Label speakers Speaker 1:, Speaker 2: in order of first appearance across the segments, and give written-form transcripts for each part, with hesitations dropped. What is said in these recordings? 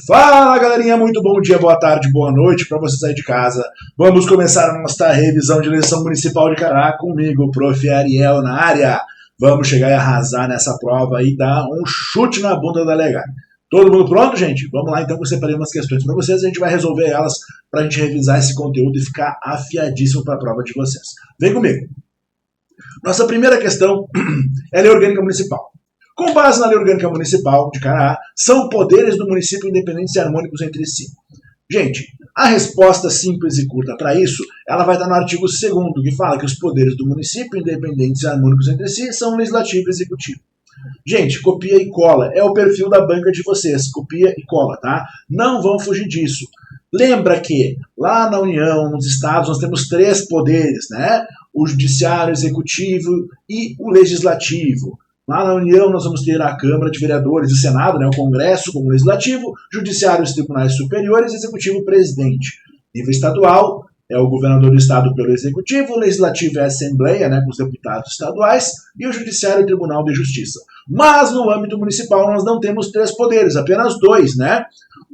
Speaker 1: Fala galerinha, muito bom dia, boa tarde, boa noite para vocês aí de casa. Vamos começar a nossa revisão de eleição municipal de Cará comigo, Prof. Ariel na área. Vamos chegar e arrasar nessa prova e dar um chute na bunda da Legal. Todo mundo pronto, gente? Vamos lá então que eu separei umas questões para vocês, a gente vai resolver elas para a gente revisar esse conteúdo e ficar afiadíssimo para a prova de vocês. Vem comigo. Nossa primeira questão é a Lei Orgânica Municipal. Com base na Lei Orgânica Municipal de Cará, são poderes do município independentes e harmônicos entre si. Gente, a resposta simples e curta para isso, ela vai estar no artigo 2º, que fala que os poderes do município independentes e harmônicos entre si são legislativo e executivo. Gente, copia e cola, é o perfil da banca de vocês, copia e cola, tá? Não vão fugir disso. Lembra que lá na União, nos estados, nós temos 3 poderes, né? O judiciário, o executivo e o legislativo. Lá na União nós vamos ter a Câmara de Vereadores e o Senado, né, o Congresso como legislativo, judiciário os tribunais superiores e executivo o presidente. Nível estadual é o governador do estado pelo executivo, o legislativo é a Assembleia, né, com os deputados estaduais, e o judiciário é o Tribunal de Justiça. Mas no âmbito municipal nós não temos 3 poderes, apenas 2, né?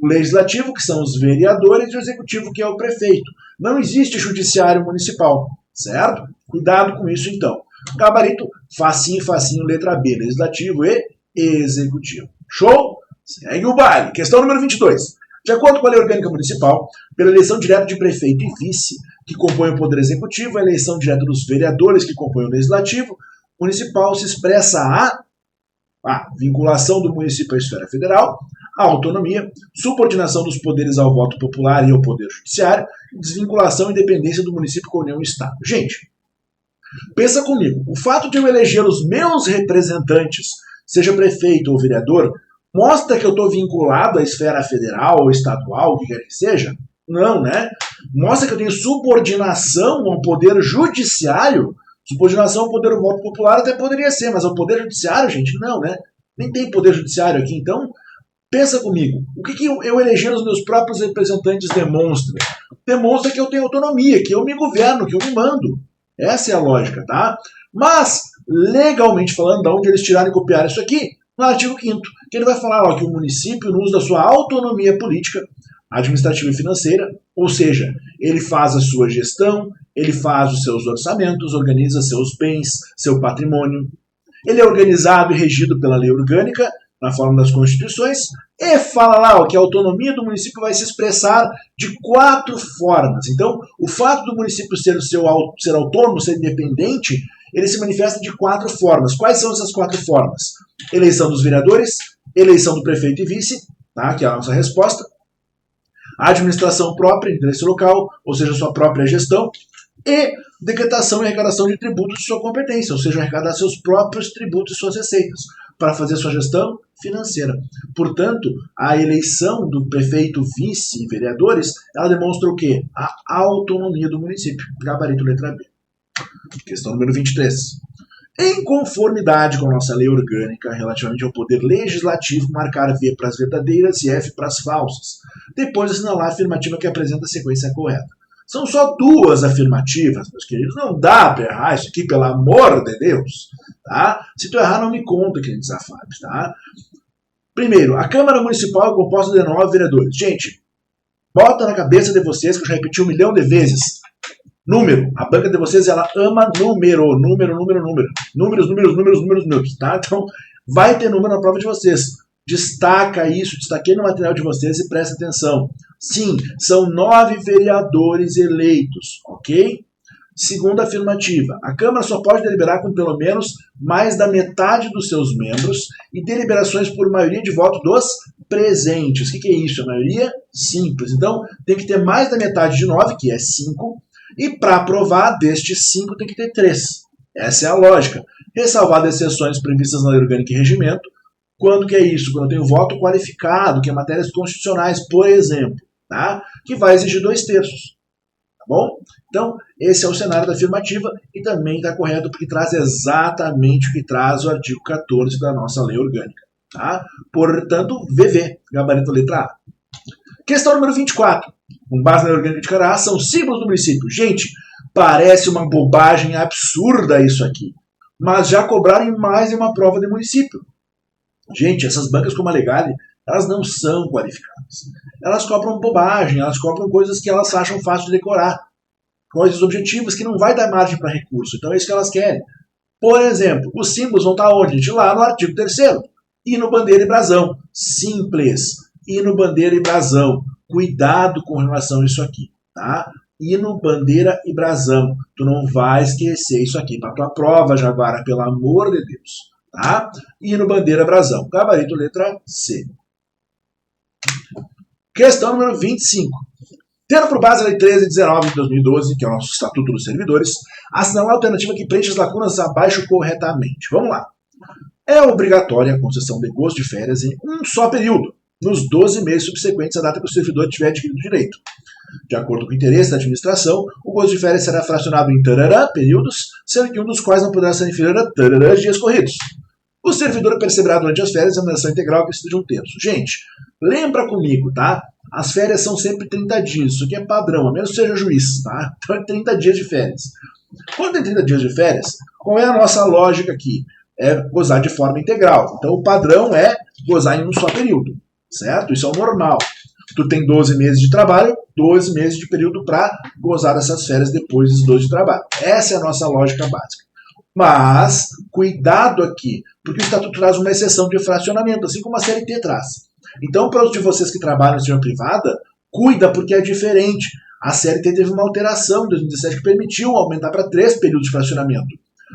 Speaker 1: O legislativo, que são os vereadores, e o executivo, que é o prefeito. Não existe judiciário municipal, certo? Cuidado com isso então. Gabarito, facinho, facinho, letra B, legislativo e executivo. Show? Segue o baile. Questão número 22. De acordo com a Lei Orgânica Municipal, pela eleição direta de prefeito e vice, que compõem o Poder Executivo, a eleição direta dos vereadores, que compõem o Legislativo municipal, se expressa a vinculação do município à esfera federal, a autonomia, subordinação dos poderes ao voto popular e ao Poder Judiciário, e desvinculação e independência do município com a União e o Estado. Gente, pensa comigo, o fato de eu eleger os meus representantes, seja prefeito ou vereador, mostra que eu estou vinculado à esfera federal ou estadual, o que quer que seja? Não, né? Mostra que eu tenho subordinação ao poder judiciário. Subordinação ao poder do voto popular até poderia ser, mas ao poder judiciário, gente, não, né? Nem tem poder judiciário aqui, então pensa comigo, o que eu eleger os meus próprios representantes demonstra? Demonstra que eu tenho autonomia, que eu me governo, que eu me mando. Essa é a lógica, tá? Mas, legalmente falando, de onde eles tiraram e copiaram isso aqui? No artigo 5º, que ele vai falar ó, que o município, no uso da sua autonomia política, administrativa e financeira, ou seja, ele faz a sua gestão, ele faz os seus orçamentos, organiza seus bens, seu patrimônio. Ele é organizado e regido pela lei orgânica, na forma das constituições, e fala lá ó, que a autonomia do município vai se expressar de 4 formas. Então, o fato do município ser autônomo, ser independente, ele se manifesta de 4 formas. Quais são essas 4 formas? Eleição dos vereadores, eleição do prefeito e vice, tá? Que é a nossa resposta, a administração própria, interesse local, ou seja, sua própria gestão, e decretação e arrecadação de tributos de sua competência, ou seja, arrecadar seus próprios tributos e suas receitas, para fazer sua gestão financeira. Portanto, a eleição do prefeito, vice e vereadores, ela demonstra o quê? A autonomia do município. Gabarito letra B. Questão número 23. Em conformidade com a nossa lei orgânica relativamente ao poder legislativo, marcar V para as verdadeiras e F para as falsas. Depois assinalar a afirmativa que apresenta a sequência correta. São só 2 afirmativas, meus queridos. Não dá para errar isso aqui, pelo amor de Deus. Tá? Se tu errar, não me conta, queridos safados. Tá? Primeiro, a Câmara Municipal é composta de 9 vereadores. Gente, bota na cabeça de vocês, que eu já repeti 1 milhão de vezes. Número. A banca de vocês, ela ama número. Números. Tá? Então, vai ter número na prova de vocês. Destaca isso, destaquei no material de vocês e presta atenção. Sim, são 9 vereadores eleitos, ok? Segunda afirmativa, a Câmara só pode deliberar com pelo menos mais da metade dos seus membros e deliberações por maioria de voto dos presentes. O que é isso? A maioria simples. Então, tem que ter mais da metade de 9, que é 5, e para aprovar destes 5 tem que ter 3. Essa é a lógica. Ressalvado exceções previstas na Lei Orgânica e Regimento. Quando que é isso? Quando eu tenho voto qualificado, que é matérias constitucionais, por exemplo, tá? Que vai exigir 2/3. Tá bom? Então, esse é o cenário da afirmativa e também está correto porque traz exatamente o que traz o artigo 14 da nossa lei orgânica. Tá? Portanto, VV, gabarito letra A. Questão número 24. Com base na lei orgânica de Cará, são símbolos do município. Gente, parece uma bobagem absurda isso aqui, mas já cobraram em mais de uma prova de município. Gente, essas bancas como a Legale, elas não são qualificadas. exames. Elas cobram bobagem, elas cobram coisas que elas acham fácil de decorar, coisas objetivas que não vai dar margem para recurso. Então é isso que elas querem. Por exemplo, os símbolos vão estar onde, gente? Lá no artigo 3º. Hino, bandeira e brasão. Simples. Hino, bandeira e brasão. Cuidado com relação a isso aqui, tá? Hino, bandeira e brasão. Tu não vai esquecer isso aqui para tua prova, Jaguara, pelo amor de Deus, tá? Hino, bandeira, brasão. Gabarito, letra C. Questão número 25. Tendo por base a Lei 13/19 de 2012, que é o nosso Estatuto dos Servidores, assinalar a alternativa que preenche as lacunas abaixo corretamente. Vamos lá. É obrigatória a concessão de gozo de férias em um só período, nos 12 meses subsequentes à data que o servidor tiver adquirido o direito. De acordo com o interesse da administração, o gozo de férias será fracionado em tarará períodos, sendo que um dos quais não poderá ser inferior a tarará dias corridos. O servidor perceberá durante as férias a remuneração integral que excede 1/3. Gente, lembra comigo, tá? As férias são sempre 30 dias, isso aqui é padrão, a menos que seja juiz, tá? Então é 30 dias de férias. Quando tem 30 dias de férias, qual é a nossa lógica aqui? É gozar de forma integral. Então o padrão é gozar em um só período, certo? Isso é o normal. Tu tem 12 meses de trabalho, 12 meses de período para gozar dessas férias depois dos 12 de trabalho. Essa é a nossa lógica básica. Mas, cuidado aqui, porque o Estatuto traz uma exceção de fracionamento, assim como a CLT traz. Então, para os de vocês que trabalham em setor privada, cuida porque é diferente. A CLT teve uma alteração em 2017 que permitiu aumentar para 3 períodos de fracionamento.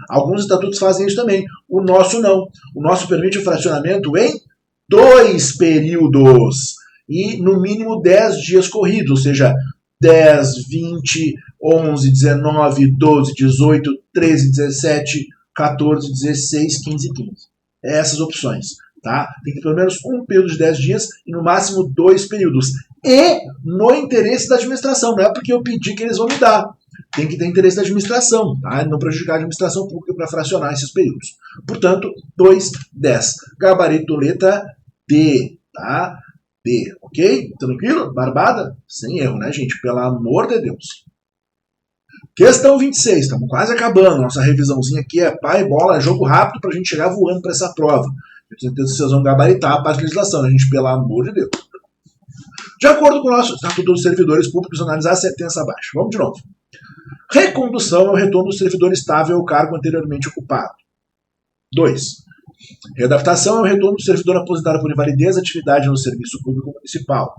Speaker 1: Alguns estatutos fazem isso também. O nosso não. O nosso permite o fracionamento em 2 períodos. E no mínimo 10 dias corridos, ou seja, 10, 20, 11, 19, 12, 18, 13, 17, 14, 16, 15 e 15. Essas opções. Tá? Tem que ter pelo menos um período de 10 dias e no máximo 2 períodos. E no interesse da administração, não é porque eu pedi que eles vão me dar. Tem que ter interesse da administração, tá? Não prejudicar a administração pública para fracionar esses períodos. Portanto, 2, 10. Gabarito letra D, tá? D, ok? Tranquilo? Barbada? Sem erro, né, gente? Pelo amor de Deus. Questão 26, estamos quase acabando. Nossa revisãozinha aqui é pai, bola, jogo rápido para a gente chegar voando para essa prova. Eu tenho certeza que vocês vão gabaritar a parte de legislação, né, gente? Pelo amor de Deus. De acordo com o nosso Estatuto dos Servidores Públicos, analisar a sentença abaixo. Vamos de novo. Recondução é o retorno do servidor estável ao cargo anteriormente ocupado. 2. Readaptação é o retorno do servidor aposentado por invalidez atividade no serviço público municipal.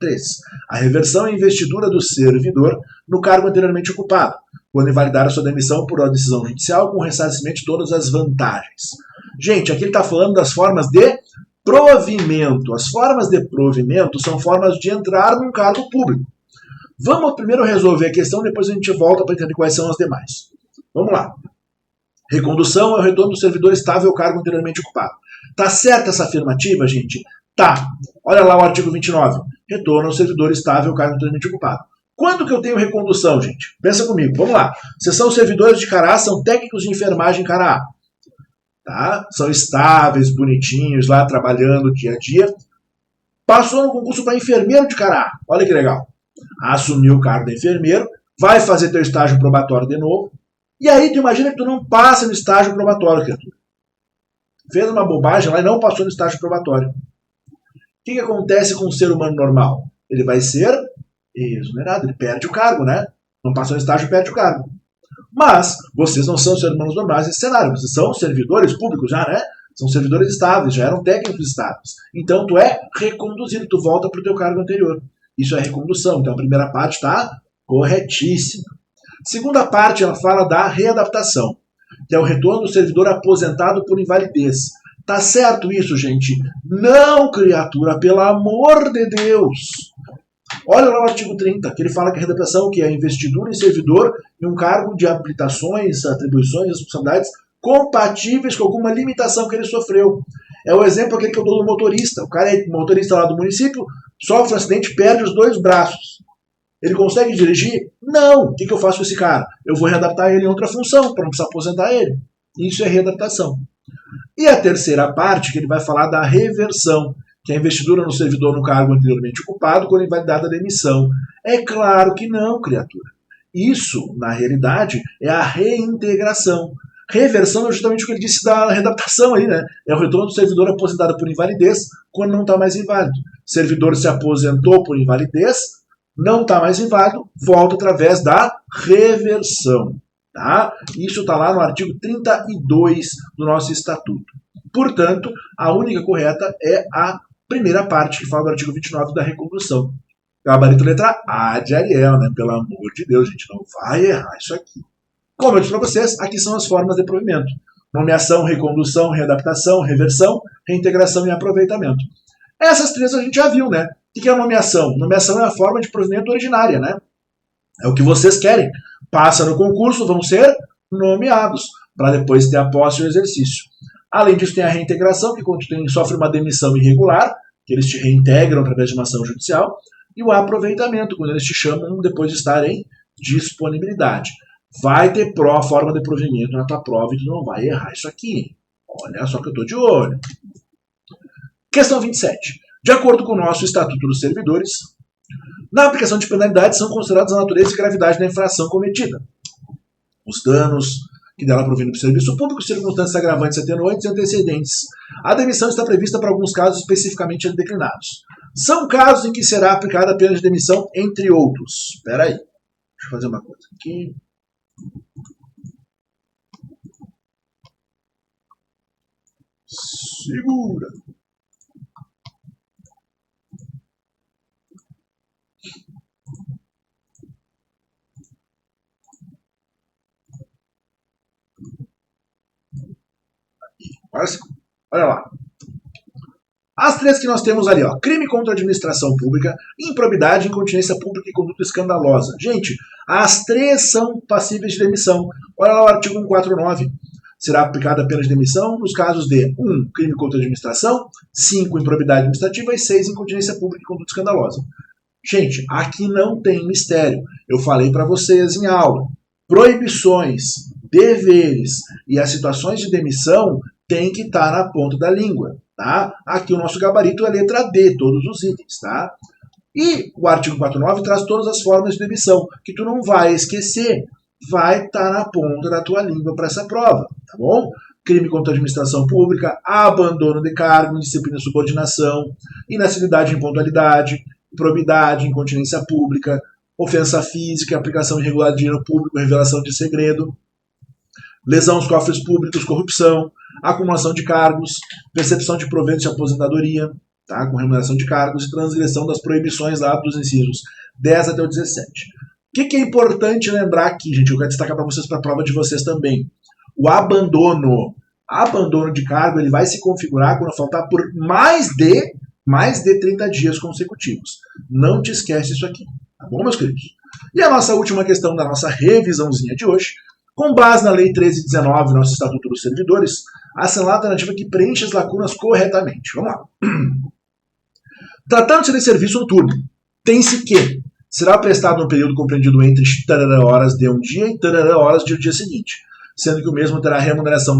Speaker 1: 3. A reversão e investidura do servidor no cargo anteriormente ocupado, quando invalidar a sua demissão por uma decisão judicial com ressarcimento de todas as vantagens. Gente, aqui ele está falando das formas de provimento. As formas de provimento são formas de entrar num cargo público. Vamos primeiro resolver a questão, depois a gente volta para entender quais são as demais. Vamos lá. Recondução é o retorno do servidor estável ao cargo anteriormente ocupado. Tá certa essa afirmativa, gente? Tá. Olha lá o artigo 29. Retorno ao servidor estável ao cargo anteriormente ocupado. Quando que eu tenho recondução, gente? Pensa comigo. Vamos lá. Vocês são servidores de Cará, são técnicos de enfermagem em Cará. Tá? São estáveis, bonitinhos, lá trabalhando dia a dia. Passou no concurso para enfermeiro de Cará. Olha que legal. Assumiu o cargo de enfermeiro, vai fazer teu estágio probatório de novo, e aí tu imagina que tu não passa no estágio probatório, criatura. Fez uma bobagem lá e não passou no estágio probatório. O que acontece com um ser humano normal? Ele vai ser exonerado, ele perde o cargo, né? Não passou no estágio, perde o cargo. Mas vocês não são seres humanos normais nesse cenário, vocês são servidores públicos já, né? São servidores estáveis, já eram técnicos estáveis. Então tu é reconduzido, tu volta para o teu cargo anterior. Isso é recondução. Então a primeira parte está corretíssima. Segunda parte, ela fala da readaptação, que é o retorno do servidor aposentado por invalidez. Tá certo isso, gente? Não, criatura, pelo amor de Deus. Olha lá o artigo 30, que ele fala que a readaptação que é a investidura em servidor em um cargo de habilitações, atribuições, responsabilidades compatíveis com alguma limitação que ele sofreu. É o exemplo aquele que eu dou do motorista. O cara é motorista lá do município, sofre um acidente, perde os 2 braços. Ele consegue dirigir? Não. O que eu faço com esse cara? Eu vou readaptar ele em outra função, para não precisar aposentar ele. Isso é readaptação. E a terceira parte, que ele vai falar da reversão, que é a investidura no servidor no cargo anteriormente ocupado quando invalidada a demissão. É claro que não, criatura. Isso, na realidade, é a reintegração. Reversão é justamente o que ele disse da readaptação aí, né? É o retorno do servidor aposentado por invalidez quando não está mais inválido. servidor se aposentou por invalidez, não está mais inválido, volta através da reversão. Tá? Isso está lá no artigo 32 do nosso estatuto. Portanto, a única correta é a primeira parte, que fala do artigo 29 da recondução. Gabarito letra A de Ariel, né? Pelo amor de Deus, gente, não vai errar isso aqui. Como eu disse para vocês, aqui são as formas de provimento. Nomeação, recondução, readaptação, reversão, reintegração e aproveitamento. Essas três a gente já viu, né? O que é a nomeação? Nomeação é a forma de provimento originária, né? É o que vocês querem. Passa no concurso, vão ser nomeados, para depois ter a posse e o exercício. Além disso, tem a reintegração, que quando tu sofre uma demissão irregular, que eles te reintegram através de uma ação judicial, e o aproveitamento, quando eles te chamam depois de estar em disponibilidade. Vai ter forma de provimento na tua prova e tu não vai errar isso aqui. Olha só que eu estou de olho. Questão 27. De acordo com o nosso Estatuto dos Servidores, na aplicação de penalidades são considerados a natureza e gravidade da infração cometida. Os danos que dela provêm do serviço público, circunstâncias agravantes, atenuantes e antecedentes. A demissão está prevista para alguns casos especificamente declinados. São casos em que será aplicada a pena de demissão, entre outros. Espera aí. Deixa eu fazer uma coisa aqui. Segura. Olha lá. As três que nós temos ali, ó. Crime contra a administração pública, improbidade, incontinência pública e conduta escandalosa. Gente, as três são passíveis de demissão. Olha lá o artigo 149. Será aplicada a pena de demissão nos casos de 1. Crime contra a administração, 5. Improbidade administrativa e 6. Incontinência pública e conduta escandalosa. Gente, aqui não tem mistério. Eu falei para vocês em aula. Proibições, deveres e as situações de demissão tem que estar na ponta da língua. Tá? Aqui o nosso gabarito é letra D, todos os itens. Tá? E o artigo 49 traz todas as formas de demissão, que tu não vai esquecer. Vai estar na ponta da tua língua para essa prova. Tá bom? Crime contra a administração pública, abandono de cargo, indisciplina e subordinação, inacessibilidade e impontualidade, improbidade, incontinência pública, ofensa física, aplicação irregular de dinheiro público, revelação de segredo, lesão aos cofres públicos, corrupção, acumulação de cargos, percepção de proventos de aposentadoria, tá? Com remuneração de cargos e transgressão das proibições lá dos incisos 10 até o 17. O que é importante lembrar aqui, gente? Eu quero destacar para vocês, para a prova de vocês também. O abandono de cargo, ele vai se configurar quando faltar por mais de 30 dias consecutivos. Não te esquece isso aqui, tá bom, meus queridos? E a nossa última questão da nossa revisãozinha de hoje, com base na Lei 1319, nosso Estatuto dos Servidores, assinala a alternativa que preenche as lacunas corretamente. Vamos lá. Tratando-se de serviço noturno, tem-se que será prestado no período compreendido entre tarará horas de um dia e tarará horas de um dia seguinte, sendo que o mesmo terá remuneração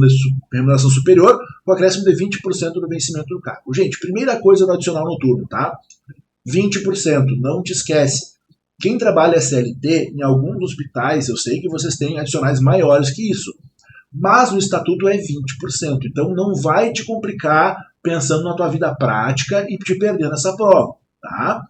Speaker 1: superior com acréscimo de 20% do vencimento do cargo. Gente, primeira coisa do adicional noturno, tá? 20%, não te esquece. Quem trabalha CLT, em alguns hospitais, eu sei que vocês têm adicionais maiores que isso, mas o estatuto é 20%, então não vai te complicar pensando na tua vida prática e te perder nessa prova, tá?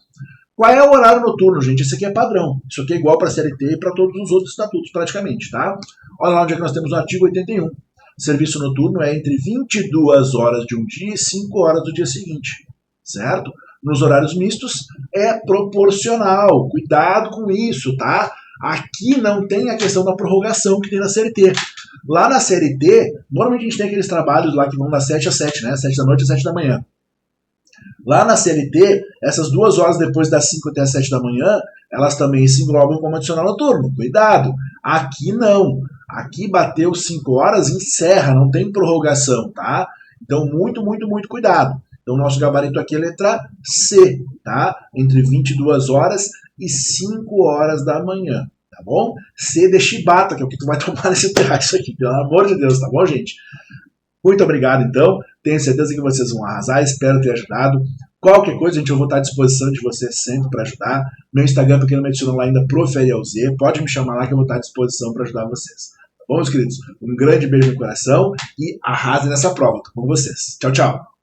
Speaker 1: Qual é o horário noturno, gente? Esse aqui é padrão. Isso aqui é igual para a CLT e para todos os outros estatutos, praticamente, tá? Olha lá onde é que nós temos o artigo 81. Serviço noturno é entre 22 horas de um dia e 5 horas do dia seguinte, certo? Nos horários mistos é proporcional. Cuidado com isso, tá? Aqui não tem a questão da prorrogação que tem na CLT. Lá na CLT, normalmente a gente tem aqueles trabalhos lá que vão das 7 às 7, né? 7 da noite às 7 da manhã. Lá na CLT, essas 2 horas depois das 5 até as 7 da manhã, elas também se englobam como adicional noturno. Cuidado. Aqui não. Aqui bateu 5 horas, encerra, não tem prorrogação, tá? Então, muito cuidado. Então, o nosso gabarito aqui é letra C, tá? Entre 22 horas e 5 horas da manhã, tá bom? C de chibata, que é o que tu vai tomar nesse terraço aqui, pelo amor de Deus, tá bom, gente? Muito obrigado, então. Tenho certeza que vocês vão arrasar, espero ter ajudado. Qualquer coisa, gente, eu vou estar à disposição de vocês sempre para ajudar. Meu Instagram, para quem não me adicionou lá ainda, ProfArielZ, pode me chamar lá que eu vou estar à disposição para ajudar vocês. Tá bom, meus queridos? Um grande beijo no coração e arrasem nessa prova. Tô com vocês. Tchau, tchau.